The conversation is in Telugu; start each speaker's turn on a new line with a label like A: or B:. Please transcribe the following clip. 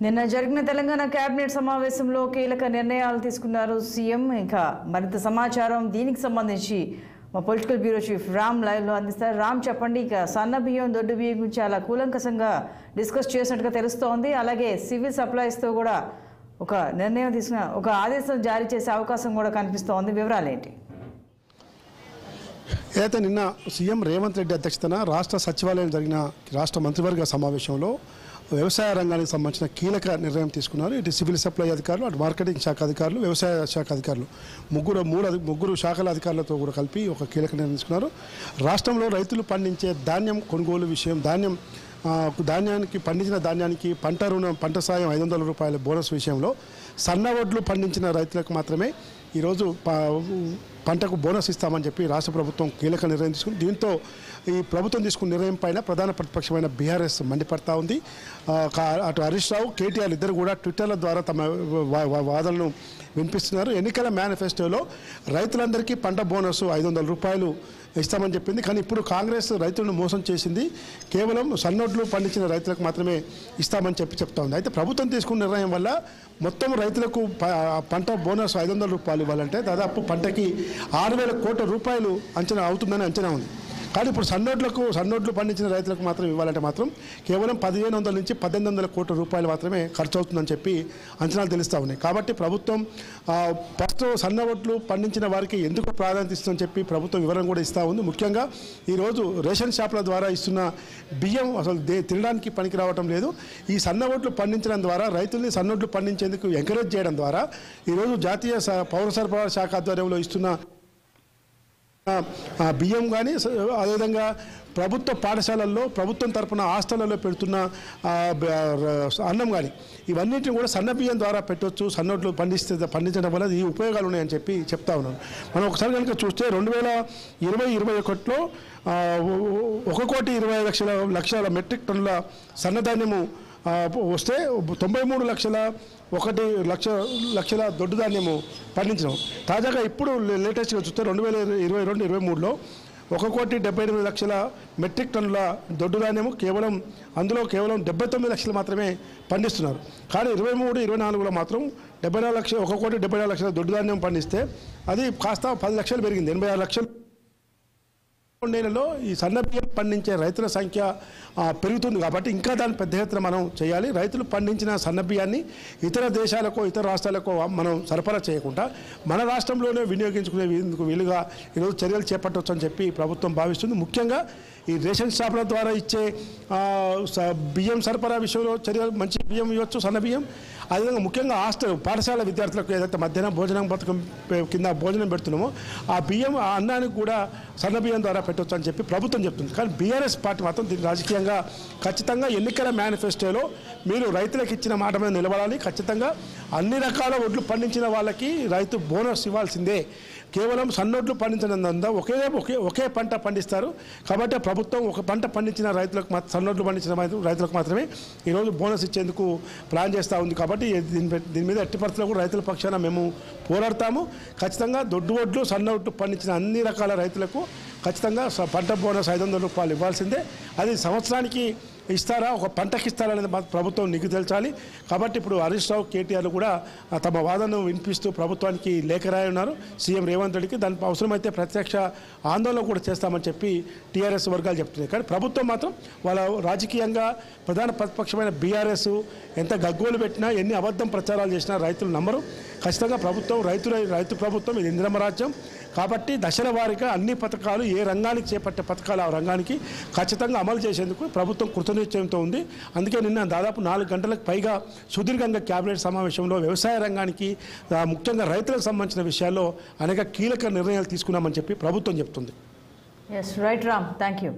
A: నిన్న జరిగిన తెలంగాణ కేబినెట్ సమావేశంలో కీలక నిర్ణయాలు తీసుకున్నారు సీఎం. ఇంకా మరింత సమాచారం దీనికి సంబంధించి మా పొలిటికల్ బ్యూరో చీఫ్ రామ్ లైవ్లో అందిస్తారు. రామ్, చెప్పండి. ఇక సన్న బియ్యం, దొడ్డు బియ్యం గురించి చాలా కూలంకషంగా డిస్కస్ చేసినట్టుగా తెలుస్తోంది. అలాగే సివిల్ సప్లైస్తో కూడా ఒక నిర్ణయం తీసుకున్న ఒక ఆదేశం జారీ చేసే అవకాశం కూడా కనిపిస్తోంది. వివరాలు ఏంటి?
B: అయితే నిన్న సీఎం రేవంత్ రెడ్డి అధ్యక్షతన రాష్ట్ర సచివాలయం జరిగిన రాష్ట్ర మంత్రివర్గ సమావేశంలో వ్యవసాయ రంగానికి సంబంధించిన కీలక నిర్ణయం తీసుకున్నారు. ఇటు సివిల్ సప్లై అధికారులు, అటు మార్కెటింగ్ శాఖ అధికారులు, వ్యవసాయ శాఖ అధికారులు ముగ్గురు శాఖల అధికారులతో కూడా కలిపి ఒక కీలక నిర్ణయం తీసుకున్నారు. రాష్ట్రంలో రైతులు పండించే ధాన్యం కొనుగోలు విషయం, ధాన్యానికి పండించిన ధాన్యానికి పంట సాయం 500 రూపాయల బోనస్ విషయంలో సన్న వడ్లు పండించిన రైతులకు మాత్రమే ఈరోజు పంటకు బోనస్ ఇస్తామని చెప్పి రాష్ట్ర ప్రభుత్వం కీలక నిర్ణయం తీసుకుంది. దీంతో ఈ ప్రభుత్వం తీసుకున్న నిర్ణయం పైన ప్రధాన ప్రతిపక్షమైన బీఆర్ఎస్ మండిపడతా ఉంది. అటు హరీష్ రావు, కేటీఆర్ ఇద్దరు కూడా ట్విట్టర్ల ద్వారా తమ వాదనను వినిపిస్తున్నారు. ఎన్నికల మేనిఫెస్టోలో రైతులందరికీ పంట బోనస్ 500 రూపాయలు ఇస్తామని చెప్పింది. కానీ ఇప్పుడు కాంగ్రెస్ రైతులను మోసం చేసింది. కేవలం సన్నొడ్లు పండించిన రైతులకు మాత్రమే ఇస్తామని చెప్తా ఉంది. అయితే ప్రభుత్వం తీసుకున్న నిర్ణయం వల్ల మొత్తం రైతులకు పంట బోనస్ 500 రూపాయలు ఇవ్వాలంటే దాదాపు పంటకి 6,000 కోట్ల రూపాయలు అంచనా అవుతుందని అంచనా ఉంది. కానీ ఇప్పుడు సన్నోడ్లు పండించిన రైతులకు మాత్రం ఇవ్వాలంటే మాత్రం కేవలం 1,500 నుంచి 1,800 కోట్ల రూపాయలు మాత్రమే ఖర్చు అవుతుందని చెప్పి అంచనాలు తెలుస్తూ ఉన్నాయి. కాబట్టి ప్రభుత్వం ఫస్ట్ సన్నవడ్లు పండించిన వారికి ఎందుకు ప్రాధాన్యత ఇస్తుందని చెప్పి ప్రభుత్వం వివరణ కూడా ఇస్తూ ఉంది. ముఖ్యంగా ఈరోజు రేషన్ షాపుల ద్వారా ఇస్తున్న బియ్యం అసలు తినడానికి పనికి రావటం లేదు. ఈ సన్నవడ్లు పండించడం ద్వారా రైతుల్ని సన్నవడ్లు పండించేందుకు ఎంకరేజ్ చేయడం ద్వారా ఈరోజు జాతీయ పౌర సరఫరా శాఖ ఆధ్వర్యంలో ఇస్తున్న బియ్యం కానీ, అదేవిధంగా ప్రభుత్వ పాఠశాలల్లో ప్రభుత్వం తరపున హాస్టళ్లలో పెడుతున్న అన్నం కానీ ఇవన్నిటిని కూడా సన్న బియ్యం ద్వారా పెట్టవచ్చు. సన్నోట్లు పండించడం వల్ల ఈ ఉపయోగాలు ఉన్నాయని చెప్పి చెప్తా ఉన్నాను. మనం ఒకసారి కనుక చూస్తే 2020-21లో 1,20,00,000 మెట్రిక్ టన్నుల సన్నధాన్యము వస్తే 93,01,00,000 దొడ్డు ధాన్యము పండించడం. తాజాగా ఇప్పుడు లేటెస్ట్గా చూస్తే 2022-23లో 1,78,00,000 మెట్రిక్ టన్నుల దొడ్డు ధాన్యము అందులో కేవలం 79 లక్షలు మాత్రమే పండిస్తున్నారు. కానీ 23-24లో మాత్రం 1,74,00,000 దొడ్డు ధాన్యం పండిస్తే అది కాస్త 10 లక్షలు పెరిగింది. 86 లక్షలు నెలలో ఈ సన్న బియ్యం పండించే రైతుల సంఖ్య పెరుగుతుంది. కాబట్టి ఇంకా దాన్ని పెద్ద ఎత్తున మనం చేయాలి. రైతులు పండించిన సన్న బియ్యాన్ని ఇతర దేశాలకో ఇతర రాష్ట్రాలకో మనం సరఫరా చేయకుండా మన రాష్ట్రంలోనే వినియోగించుకునేందుకు వీలుగా ఈరోజు చర్యలు చేపట్టవచ్చు అని చెప్పి ప్రభుత్వం భావిస్తుంది. ముఖ్యంగా ఈ రేషన్ షాపుల ద్వారా ఇచ్చే బియ్యం సరఫరా విషయంలో చర్యలు, మంచి బియ్యం ఇవ్వచ్చు, సన్న బియ్యం. అదేవిధంగా ముఖ్యంగా పాఠశాల విద్యార్థులకు ఏదైతే మధ్యాహ్నం భోజనం పథకం కింద భోజనం పెడుతున్నామో ఆ బియ్యం, ఆ అన్నానికి కూడా సన్న బియ్యం ద్వారా పెట్టవచ్చు అని చెప్పి ప్రభుత్వం చెప్తుంది. కానీ బీఆర్ఎస్ పార్టీ మాత్రం దీన్ని రాజకీయంగా ఖచ్చితంగా ఎన్నికల మేనిఫెస్టోలో మీరు రైతులకు ఇచ్చిన మాట మీద నిలబడాలి. ఖచ్చితంగా అన్ని రకాల వడ్లు పండించిన వాళ్ళకి రైతు బోనస్ ఇవ్వాల్సిందే. కేవలం సన్నొడ్లు పండించడం ఒకే పంట పండిస్తారు. కాబట్టి ప్రభుత్వం ఒక పంట పండించిన సన్నొడ్లు పండించిన రైతులకు మాత్రమే ఈరోజు బోనస్ ఇచ్చేందుకు ప్లాన్ చేస్తూ ఉంది. కాబట్టి దీని మీద ఎట్టి పరిస్థితుల్లో కూడా రైతుల పక్షాన మేము పోరాడతాము. ఖచ్చితంగా దొడ్డు వడ్లు, సన్న వడ్లు పండించిన అన్ని రకాల రైతులకు ఖచ్చితంగా పంట బోనస్ 500 రూపాయలు ఇవ్వాల్సిందే. అది సంవత్సరానికి ఇస్తారా, ఒక పంటకి ఇస్తారా అనేది ప్రభుత్వం నిగ్గు తేల్చాలి. కాబట్టి ఇప్పుడు హరీష్ రావు, కేటీఆర్లు కూడా తమ వాదనను వినిపిస్తూ ప్రభుత్వానికి లేఖ రాయన్నారు సీఎం రేవంత్ రెడ్డికి. దానికి అవసరమైతే ప్రత్యక్ష ఆందోళన కూడా చేస్తామని చెప్పి టీఆర్ఎస్ వర్గాలు చెప్తున్నాయి. కానీ ప్రభుత్వం మాత్రం వాళ్ళ రాజకీయంగా ప్రధాన ప్రతిపక్షమైన బీఆర్ఎస్ ఎంత గగ్గోలు పెట్టినా, ఎన్ని అబద్ధం ప్రచారాలు చేసినా రైతులు నమ్మరు. ఖచ్చితంగా ప్రభుత్వం రైతు ప్రభుత్వం, ఇది ఇందిరమ్మ రాజ్యం. కాబట్టి దశల వారీగా అన్ని పథకాలు, ఏ రంగానికి చేపట్టే పథకాలు ఆ రంగానికి ఖచ్చితంగా అమలు చేసేందుకు ప్రభుత్వం కృతనిశ్చయంతో ఉంది. అందుకే నిన్న దాదాపు 4 గంటలకు పైగా సుదీర్ఘంగా కేబినెట్ సమావేశంలో వ్యవసాయ రంగానికి, ముఖ్యంగా రైతులకు సంబంధించిన విషయాల్లో అనేక కీలక నిర్ణయాలు తీసుకున్నామని చెప్పి ప్రభుత్వం చెప్తుంది.
A: Yes, right Ram, thank you.